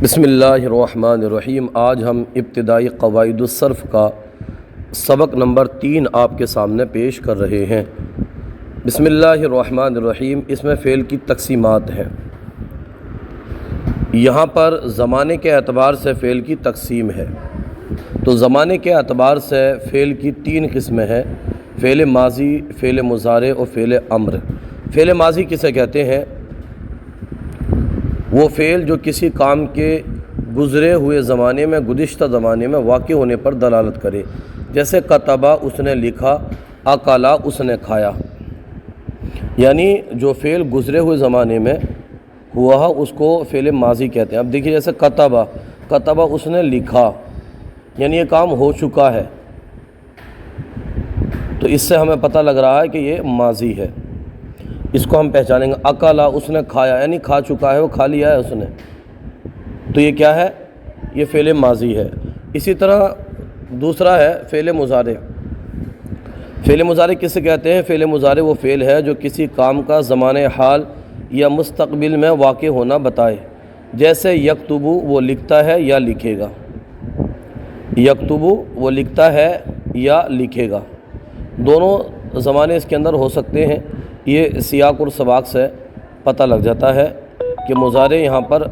بسم اللہ الرحمن الرحیم۔ آج ہم ابتدائی قواعد الصرف کا سبق نمبر 3 آپ کے سامنے پیش کر رہے ہیں۔ بسم اللہ الرحمن الرحیم، اس میں فعل کی تقسیمات ہیں۔ یہاں پر زمانے کے اعتبار سے فعل کی تقسیم ہے۔ تو زمانے کے اعتبار سے فعل کی 3 قسمیں ہیں: فعل ماضی، فعل مضارع اور فعل امر۔ فعل ماضی کسے کہتے ہیں؟ وہ فعل جو کسی کام کے گزرے ہوئے زمانے میں، گزشتہ زمانے میں واقع ہونے پر دلالت کرے، جیسے کتبہ اس نے لکھا، اکلا اس نے کھایا۔ یعنی جو فعل گزرے ہوئے زمانے میں ہوا اس کو فعل ماضی کہتے ہیں۔ اب دیکھیے جیسے کتبہ اس نے لکھا، یعنی یہ کام ہو چکا ہے، تو اس سے ہمیں پتہ لگ رہا ہے کہ یہ ماضی ہے، اس کو ہم پہچانیں گے۔ اکلا اس نے کھایا، یعنی کھا چکا ہے، وہ کھا لیا ہے اس نے، تو یہ کیا ہے؟ یہ فعل ماضی ہے۔ اسی طرح دوسرا ہے فعل مضارع۔ فعل مضارع کسے کہتے ہیں؟ فعل مضارع وہ فعل ہے جو کسی کام کا زمانہ حال یا مستقبل میں واقع ہونا بتائے، جیسے یکتبو وہ لکھتا ہے یا لکھے گا۔ یکتبو وہ لکھتا ہے یا لکھے گا، دونوں زمانے اس کے اندر ہو سکتے ہیں۔ یہ سیاق اور سباق سے پتہ لگ جاتا ہے کہ مضارع یہاں پر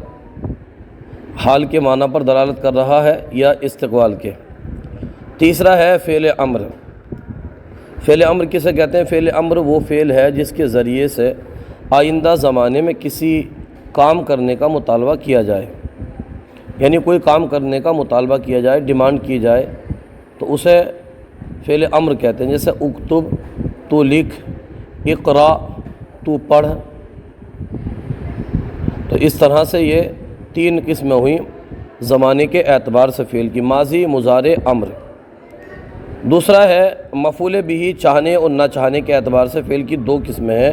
حال کے معنی پر دلالت کر رہا ہے یا استقبال کے۔ تیسرا ہے فعل امر۔ فعل امر کسے کہتے ہیں؟ فعل امر وہ فعل ہے جس کے ذریعے سے آئندہ زمانے میں کسی کام کرنے کا مطالبہ کیا جائے، یعنی کوئی کام کرنے کا مطالبہ کیا جائے، ڈیمانڈ کی جائے، تو اسے فعل امر کہتے ہیں۔ جیسے اکتب تو لکھ، اقرا تو پڑھ۔ تو اس طرح سے یہ 3 قسمیں ہوئیں زمانے کے اعتبار سے فعل کی: ماضی، مضارع، امر۔ دوسرا ہے مفعول بہ، چاہنے اور نہ چاہنے کے اعتبار سے فعل کی 2 قسمیں ہیں: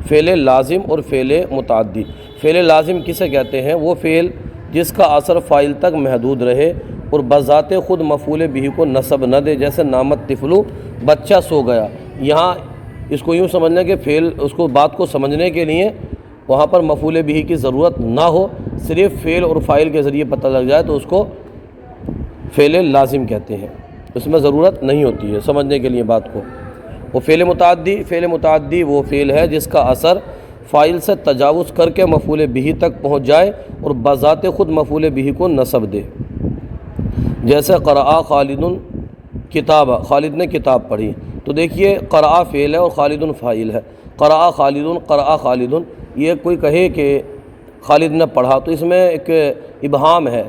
فعل لازم اور فعل متعدی۔ فعل لازم کسے کہتے ہیں؟ وہ فعل جس کا اثر فاعل تک محدود رہے اور بذات خود مفعول بہ کو نصب نہ دے، جیسے نامت طفلو بچہ سو گیا۔ یہاں اس کو یوں سمجھنا کہ فعل، اس کو بات کو سمجھنے کے لیے وہاں پر مفعول بہ کی ضرورت نہ ہو، صرف فعل اور فاعل کے ذریعے پتہ لگ جائے تو اس کو فعل لازم کہتے ہیں، اس میں ضرورت نہیں ہوتی ہے سمجھنے کے لیے بات کو۔ وہ فعل متعدی وہ فعل ہے جس کا اثر فاعل سے تجاوز کر کے مفعول بہ تک پہنچ جائے اور بذات خود مفعول بہ کو نصب دے، جیسے قرأ خالد کتاب، خالد نے کتاب پڑھی۔ تو دیکھیے قرأ فعل ہے اور خالد فاعل ہے۔ قرأ خالد، یہ کوئی کہے کہ خالد نے پڑھا تو اس میں ایک ابہام ہے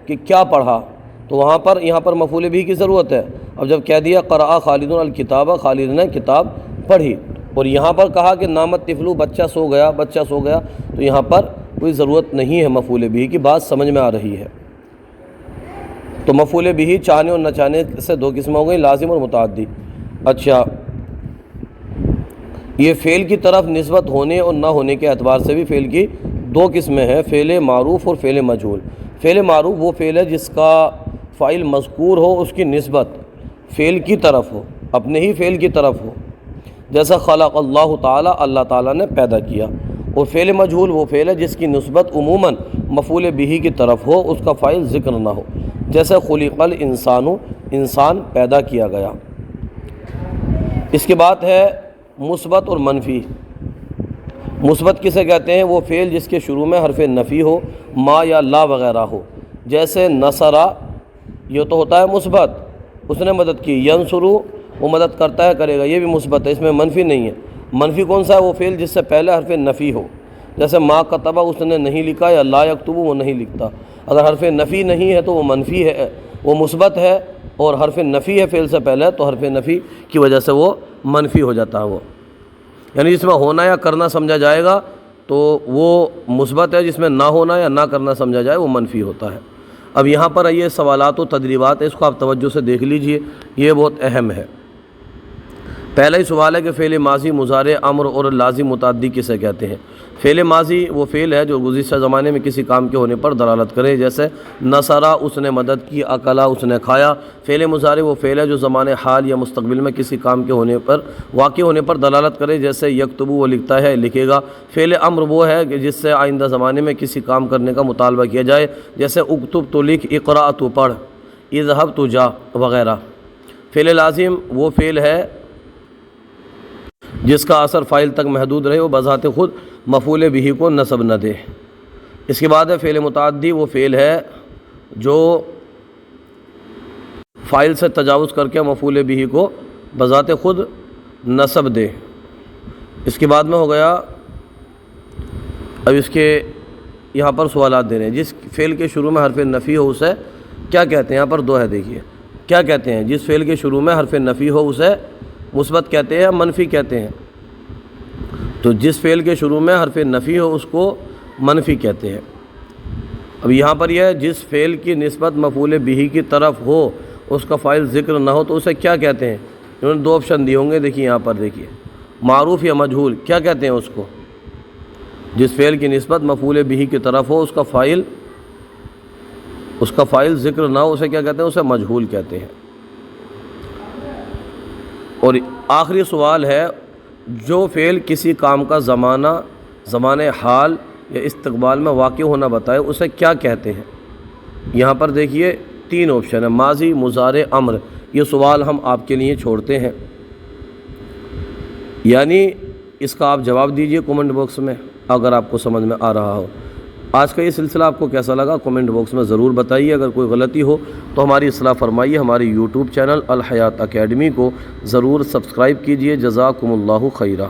کہ کیا پڑھا، تو یہاں پر مفعول بہ کی ضرورت ہے۔ اب جب کہہ دیا قرأ خالد الکتاب، خالد نے کتاب پڑھی، اور یہاں پر کہا کہ نامت طفلو بچہ سو گیا، تو یہاں پر کوئی ضرورت نہیں ہے مفعول بہ کی، بات سمجھ میں آ رہی ہے۔ تو مفعول بہ چاہنے اور نہ چاہنے سے 2 قسم ہو گئی: لازم اور متعدی۔ اچھا، یہ فعل کی طرف نسبت ہونے اور نہ ہونے کے اعتبار سے بھی فعل کی 2 قسمیں ہیں: فعل معروف اور فعل مجہول۔ فعل معروف وہ فعل ہے جس کا فاعل مذکور ہو، اس کی نسبت فعل کی طرف ہو، اپنے ہی فعل کی طرف ہو، جیسا خلق اللہ تعالیٰ، اللہ تعالیٰ نے پیدا کیا۔ اور فعل مجہول وہ فعل ہے جس کی نسبت عموماً مفعول بہ کی طرف ہو، اس کا فاعل ذکر نہ ہو، جیسے خلق الانسان، انسان پیدا کیا گیا۔ اس کے بعد ہے مثبت اور منفی۔ مثبت کسے کہتے ہیں؟ وہ فعل جس کے شروع میں حرف نفی ہو، ما یا لا وغیرہ ہو، جیسے نصرہ، یہ تو ہوتا ہے مثبت، اس نے مدد کی۔ ینصرو وہ مدد کرتا ہے، کرے گا، یہ بھی مثبت ہے، اس میں منفی نہیں ہے۔ منفی کون سا ہے؟ وہ فعل جس سے پہلے حرف نفی ہو، جیسے ما کتبہ اس نے نہیں لکھا، یا لا یکتبو وہ نہیں لکھتا۔ اگر حرف نفی نہیں ہے تو وہ منفی ہے، وہ مثبت ہے، اور حرف نفی ہے فعل سے پہلے تو حرف نفی کی وجہ سے وہ منفی ہو جاتا ہے۔ وہ یعنی جس میں ہونا یا کرنا سمجھا جائے گا تو وہ مثبت ہے، جس میں نہ ہونا یا نہ کرنا سمجھا جائے وہ منفی ہوتا ہے۔ اب یہاں پر آئیے سوالات و تدریبات ہے، اس کو آپ توجہ سے دیکھ لیجئے، یہ بہت اہم ہے۔ پہلا ہی سوال ہے کہ فعل ماضی، مضارع، امر اور لازم متعدی کسے کہتے ہیں؟ فعل ماضی وہ فعل ہے جو گزشتہ زمانے میں کسی کام کے ہونے پر دلالت کرے، جیسے نصرہ اس نے مدد کی، اکلا اس نے کھایا۔ فعل مضارع وہ فعل ہے جو زمانے حال یا مستقبل میں کسی کام کے ہونے پر واقع ہونے پر دلالت کرے، جیسے یکتب وہ لکھتا ہے، لکھے گا۔ فعل امر وہ ہے کہ جس سے آئندہ زمانے میں کسی کام کرنے کا مطالبہ کیا جائے، جیسے اکتب تو لکھ، اقرأ تو پڑھ، اذهب تو جا وغیرہ۔ فعل لازم وہ فعل ہے جس کا اثر فاعل تک محدود رہے، وہ بذات خود مفعول بہ کو نصب نہ دے۔ اس کے بعد ہے فعل متعدی، وہ فعل ہے جو فاعل سے تجاوز کر کے مفعول بہ کو بذات خود نصب دے۔ اس کے بعد میں ہو گیا، اب اس کے یہاں پر سوالات دے رہے ہیں۔ جس فعل کے شروع میں حرف نفی ہو اسے کیا کہتے ہیں؟ یہاں پر دو ہے، دیکھیے کیا کہتے ہیں۔ جس فعل کے شروع میں حرف نفی ہو اسے مثبت کہتے ہیں، منفی کہتے ہیں؟ تو جس فعل کے شروع میں حرف نفی ہو اس کو منفی کہتے ہیں۔ اب یہاں پر یہ ہے جس فعل کی نسبت مفعول بہ کی طرف ہو، اس کا فاعل ذکر نہ ہو، تو اسے کیا کہتے ہیں؟ انہوں نے دو آپشن دیے ہوں گے، دیکھیے یہاں پر دیکھیے، معروف یا مجہول، کیا کہتے ہیں اس کو؟ جس فعل کی نسبت مفعول بہ کی طرف ہو، اس کا فاعل ذکر نہ ہو، اسے کیا کہتے ہیں؟ اسے مجہول کہتے ہیں۔ اور آخری سوال ہے، جو فعل کسی کام کا زمانہ حال یا استقبال میں واقع ہونا بتائے، اسے کیا کہتے ہیں؟ یہاں پر دیکھیے تین آپشن ہے، ماضی، مضارع، امر۔ یہ سوال ہم آپ کے لیے چھوڑتے ہیں، یعنی اس کا آپ جواب دیجئے کومنٹ باکس میں اگر آپ کو سمجھ میں آ رہا ہو۔ آج کا یہ سلسلہ آپ کو کیسا لگا کومنٹ باکس میں ضرور بتائیے۔ اگر کوئی غلطی ہو تو ہماری اصلاح فرمائیے۔ ہماری یوٹیوب چینل الحیات اکیڈمی کو ضرور سبسکرائب کیجئے۔ جزاکم اللہ خیرہ۔